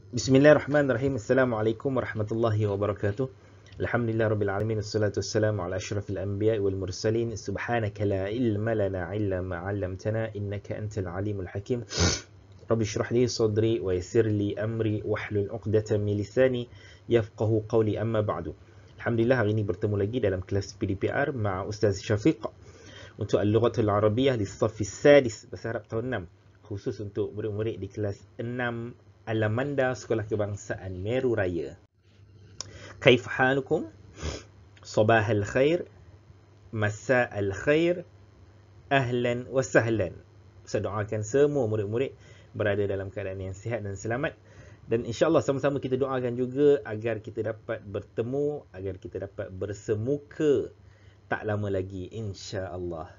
Bismillahirrahmanirrahim. Assalamualaikum warahmatullahi wabarakatuh. Alhamdulillah rabbil alamin, wassalatu wassalamu ala asyrafil anbiya'i wal mursalin. Subhanaka la ilma lana illa ma 'allamtana innaka antal alimul hakim. Rabbi shrah li sadri wa yassir li amri wahlul 'uqdatam min lisani yafqahu qawli, amma ba'du. Alhamdulillah, hari ini bertemu lagi dalam kelas PDPR ma Ustaz Syafiq untuk Al-Lughatul Arabiyyah lis-Saff as-Sadis, bahasa Arab tahun 6, khusus untuk murid-murid di kelas 6 Alamanda Sekolah Kebangsaan Meru Raya. Kaif halukum? Sabah al-khair, masa al-khair, ahlan wa sahlan. Saya doakan semua murid-murid berada dalam keadaan yang sihat dan selamat. Dan insya-Allah sama-sama kita doakan juga agar kita dapat bertemu, agar kita dapat bersemuka tak lama lagi, insya-Allah.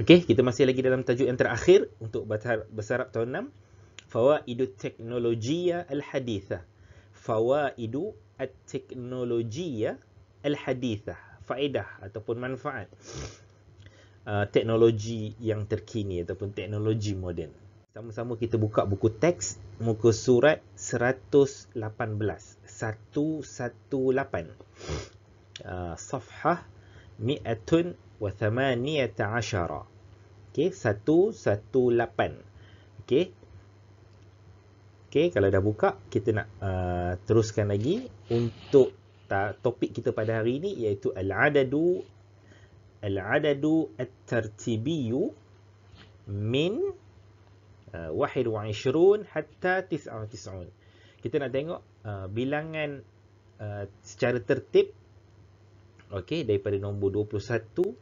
Okey, kita masih lagi dalam tajuk yang terakhir untuk bahasa Arab tahun 6. Fawaidu teknologiya al-hadithah. Fawaidu at-teknologiya al-hadithah. Faedah ataupun manfaat teknologi yang terkini ataupun teknologi moden. Sama-sama kita buka buku teks muka surat 118. 118. Safhah 118. Okey, 118. Okey. Okey, kalau dah buka, kita nak teruskan lagi untuk topik kita pada hari ini, iaitu al-adadu at-tartibiyyu min 21 hatta 99. Kita nak tengok bilangan secara tertib, okey, daripada nombor 21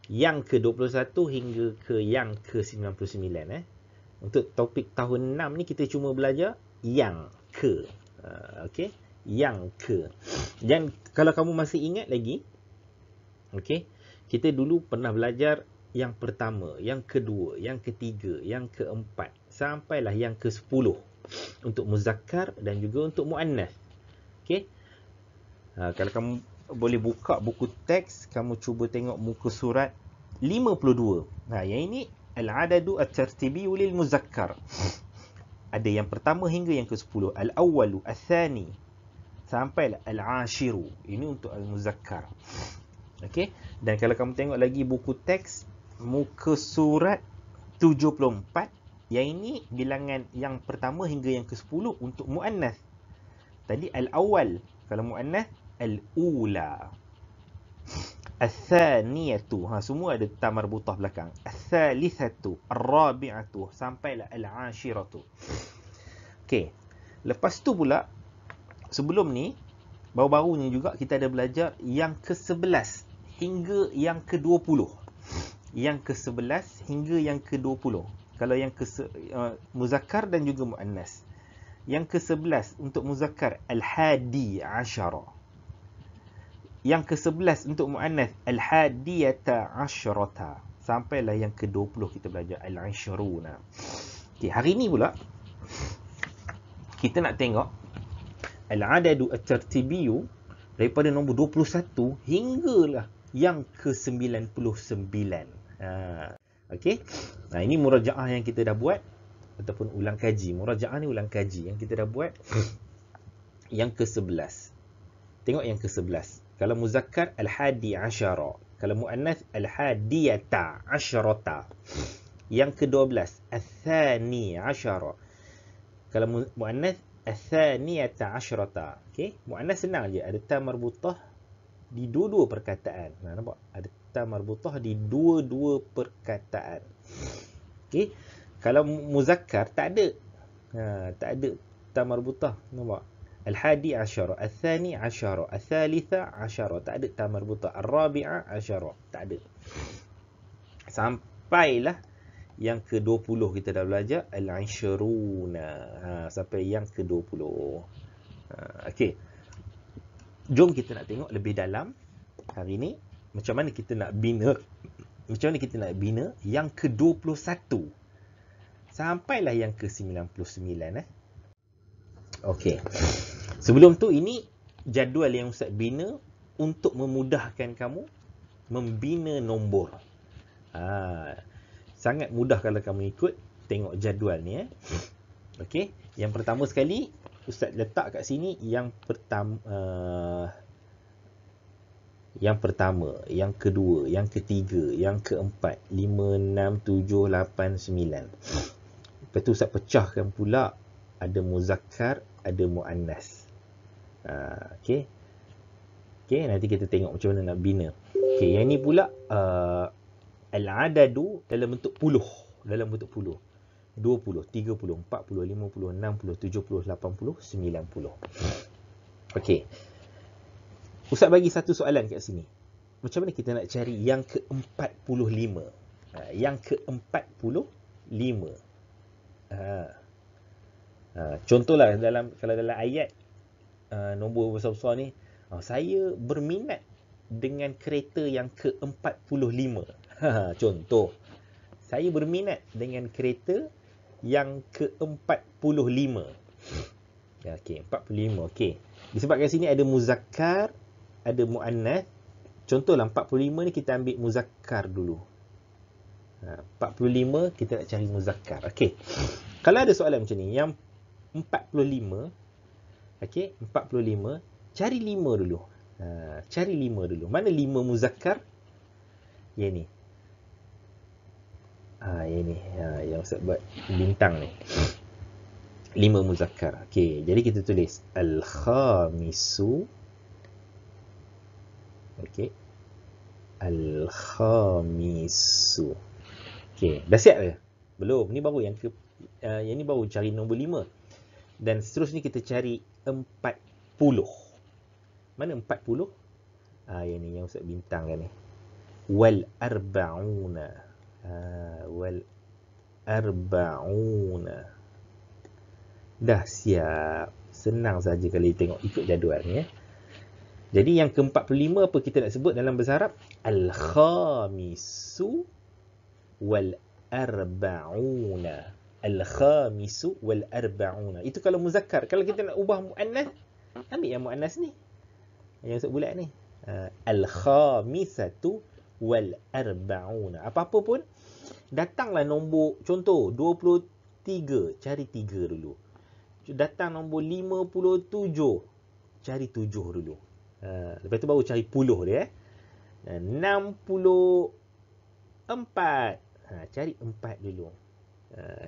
yang ke-21 hingga ke yang ke-99. Untuk topik tahun 6 ni kita cuma belajar yang ke. Okey, yang ke. Dan kalau kamu masih ingat lagi, okey, kita dulu pernah belajar yang pertama, yang kedua, yang ketiga, yang keempat, sampailah yang ke-10 untuk muzakkar dan juga untuk muannas. Okey. Kalau kamu boleh buka buku teks, kamu cuba tengok muka surat 52. Yang ini al-adadu at-tartibiyyu lil muzakkar. Ada yang pertama hingga yang ke-10. Al-awwalu, al-thani, sampai al-ashiru. Ini untuk al-muzakkar. Okey. Dan kalau kamu tengok lagi buku teks muka surat 74, yang ini bilangan yang pertama hingga yang ke-10 untuk muannas. Tadi al-awwal, kalau muannas al-ula. Al-thaniyatu, semua ada ta marbutah belakang. Al-thalithatu, al-rabi'atu, sampailah al-ashiratu. Okey. Lepas tu pula, sebelum ni, baru-baru ni juga kita ada belajar yang ke-11 hingga yang ke-20. Yang ke-11 hingga yang ke-20. Kalau yang muzakkar dan juga muannas. Yang ke-11 untuk muzakkar al-hadi asyara. Yang ke-11 untuk muannas al-hadiyata asyrata. Sampailah yang ke-20 kita belajar al-asyruna. Okey, hari ni pula kita nak tengok al-adadu at-tartibiyyu daripada nombor 21 hinggalah yang ke-99. Okey. Ini murajaah yang kita dah buat ataupun ulang kaji. Murajaah ni ulang kaji yang kita dah buat. Yang ke-11. Tengok yang ke-11. Kalau muzakkar al-hadi asyara, kalau muannas al-hadiyata asyrata. Yang ke-12 al-thani asyara, kalau muannas al-thaniyata asyrata. Okey, muannas senang je, ada ta marbutah di dua-dua perkataan. Nampak? Ada ta marbutah di dua-dua perkataan. Okey, kalau muzakkar tak ada. Tak ada ta marbutah. Nampak? Al-hadi asyara, al-thani asyara, al-thalitha asyara, tak ada ta marbutah. Al-rabi'a asyara, tak ada. Sampailah yang ke-20 kita dah belajar al-ashruna. Sampai yang ke-20. Okey. Jom kita nak tengok lebih dalam hari ni macam mana kita nak bina, yang ke-21 sampailah yang ke-99. Okey. Sebelum tu, ini jadual yang Ustaz bina untuk memudahkan kamu membina nombor. Sangat mudah kalau kamu ikut tengok jadual ni. Okey, yang pertama sekali Ustaz letak kat sini yang pertama, yang kedua, yang ketiga, yang keempat, 5, 6, 7, 8, 9. Lepas tu Ustaz pecahkan pula, ada muzakkar, ada muannas. Okey. Okey, nanti kita tengok macam mana nak bina. Okey, yang ni pula al-adadu dalam bentuk puluh. Dalam bentuk puluh. 20, 30, 40, 50, 60, 70, 80, 90. Okey. Ustaz bagi satu soalan kat sini. Macam mana kita nak cari yang ke-45? Yang ke-45. Contohlah kalau dalam ayat nombor besar-besar ni, saya berminat dengan kereta yang ke-45. Contoh. Saya berminat dengan kereta yang ke-45. Okey, 45. Okey. Disebabkan sini ada muzakkar, ada muannas. Contohlah 45 ni kita ambil muzakkar dulu. 45 kita nak cari muzakkar. Okey. Kalau ada soalan macam ni, yang 45, okey, 45, cari 5 dulu. Cari 5 dulu. Mana 5 muzakkar? Yang ni. Yang ni. Yang Ustaz buat bintang ni. 5 muzakkar. Okey, jadi kita tulis al-khamisu. Okey. Al-khamisu. Okey, dah siap ke? Belum. Ni baru yang ni baru cari nombor 5. Dan seterusnya kita cari 40. Mana 40? Yang ni yang Ustaz bintang kan ni. Wal arba'una. Wal arba'una. Dah siap. Senang saja kalau tengok ikut jadual ni ya. Jadi yang ke-45 apa kita nak sebut dalam bahasa Arab? Al-khamisu wal arba'una. Al-khamisu wal arba'una. Itu kalau muzakkar. Kalau kita nak ubah muannas, ambil yang muannas ni. Yang Ustaz bulat ni. Al-khamisatu wal arba'una. Apa-apa pun, datanglah nombor, contoh 23, cari 3 dulu. Datang nombor 57, cari 7 dulu. Lepas tu baru cari puluh dia. 64, cari 4 dulu.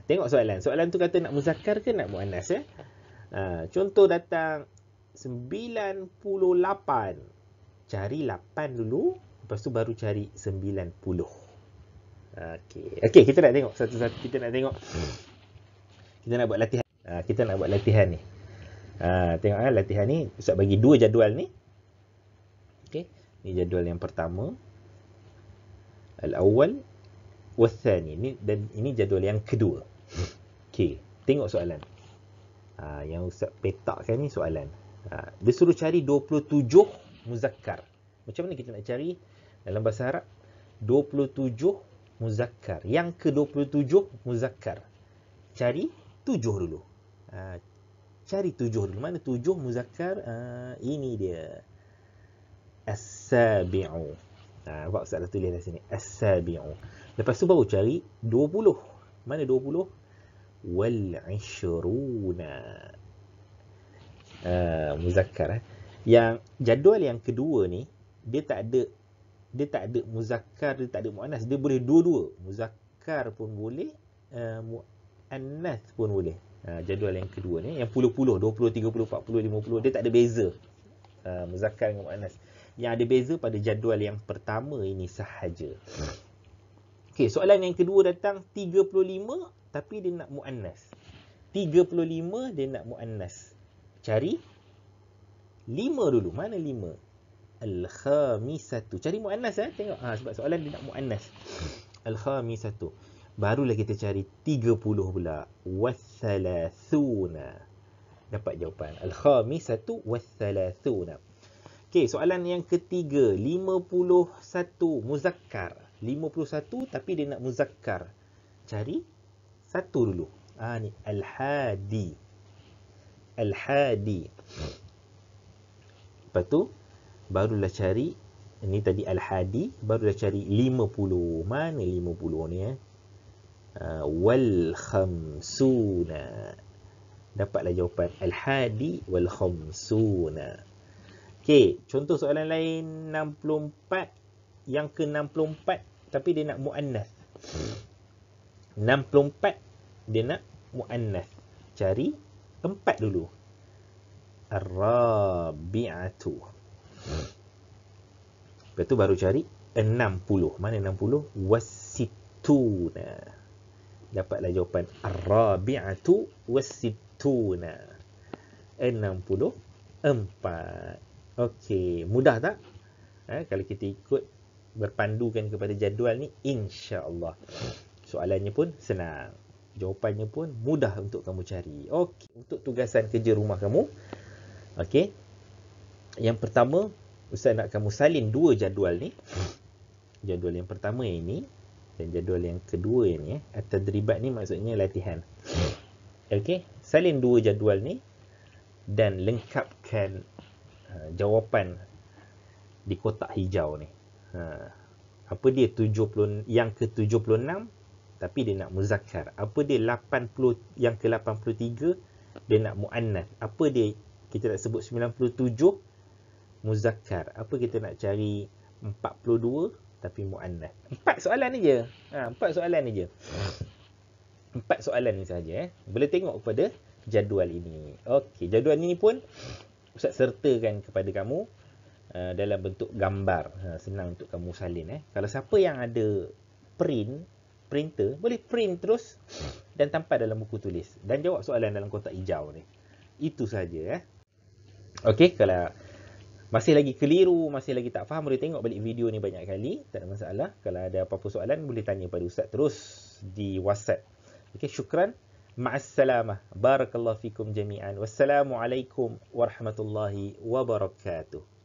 Tengok soalan. Soalan tu kata nak muzakkar ke nak muannas ya? Contoh datang 98, cari 8 dulu. Lepas tu baru cari 90. Okey, kita nak tengok satu-satu. Kita nak tengok. Kita nak buat latihan. Kita nak buat latihan ni. Tengok latihan ni. Ustaz bagi 2 jadual ni. Okey. Ni jadual yang pertama. Al-awwal wathani. Dan ini jadual yang kedua. Okey. Tengok soalan. Yang Ustaz petakkan ni soalan. Dia suruh cari 27 muzakkar. Macam mana kita nak cari dalam bahasa Arab? 27 muzakkar. Yang ke-27 muzakkar. Cari 7 dulu. Cari 7 dulu. Mana 7 muzakkar? Ini dia. As-sabi'u. Nampak Ustaz dah tulis dah sini. As-sabi'u. Lepas tu baru cari 20. Mana 20? Wal-ishruna. Muzakkar. Yang jadual yang kedua ni, dia tak ada muzakkar, dia tak ada muannas. Dia boleh dua-dua. Muzakkar pun boleh, muannas pun boleh. Jadual yang kedua ni, yang puluh-puluh, 20, 30, 40, 50, dia tak ada beza. Muzakkar dengan muannas. Yang ada beza pada jadual yang pertama ini sahaja. Okey, soalan yang kedua datang 35 tapi dia nak muannas. 35 dia nak muannas. Cari 5 dulu. Mana 5? Al-khamisatu. Cari muannas tengok. Sebab soalan dia nak muannas. Al-khamisatu. Barulah kita cari 30 pula. Wathalathuna. Dapat jawapan. Al-khamisatu wathalathuna. Okey, soalan yang ketiga. 51 muzakkar. 51 tapi dia nak muzakkar. Cari 1 dulu. Ni al-hadi. Al-hadi. Lepas tu barulah cari, ini tadi al-hadi, barulah cari 50. Mana 50 ni Wal khamsuna. Dapatlah jawapan al-hadi wal khamsuna. Okey, contoh soalan lain 64, yang ke-64 tapi dia nak muannas. 64 dia nak muannas. Cari 4 dulu. Ar-rabi'atu. Lepas tu baru cari 60. Mana 60? Wasittuna. Dapatlah jawapan ar-rabi'atu wasittuna. 64. Okey, mudah tak? Kalau kita ikut berpandukan kepada jadual ni, insya-Allah. Soalannya pun senang. Jawapannya pun mudah untuk kamu cari. Okey, untuk tugasan kerja rumah kamu. Okey. Yang pertama, Ustaz nak kamu salin dua jadual ni. Jadual yang pertama ini dan jadual yang kedua ini. At-tadribat ni maksudnya latihan. Okey, salin dua jadual ni dan lengkapkan jawapan di kotak hijau ni. Apa dia 70 yang ke-76 tapi dia nak muzakkar. Apa dia 80 yang ke-83 dia nak muannas. Apa dia kita nak sebut 97 muzakkar. Apa kita nak cari 42 tapi muannas. 4 soalan ni je. 4 soalan ni je. 4 soalan ni saja. Boleh tengok kepada jadual ini. Okey, jadual ini pun Ustaz sertakan kepada kamu dalam bentuk gambar. Senang untuk kamu salin. Kalau siapa yang ada printer, boleh print terus dan tampal dalam buku tulis. Dan jawab soalan dalam kotak hijau ni. Itu saja. Okey, kalau masih lagi keliru, masih lagi tak faham, boleh tengok balik video ni banyak kali. Tak ada masalah. Kalau ada apa-apa soalan, boleh tanya pada Ustaz terus di WhatsApp. Okey, syukran. Ma'assalamah. Barakallahu fikum jami'an. Wassalamualaikum warahmatullahi wabarakatuh.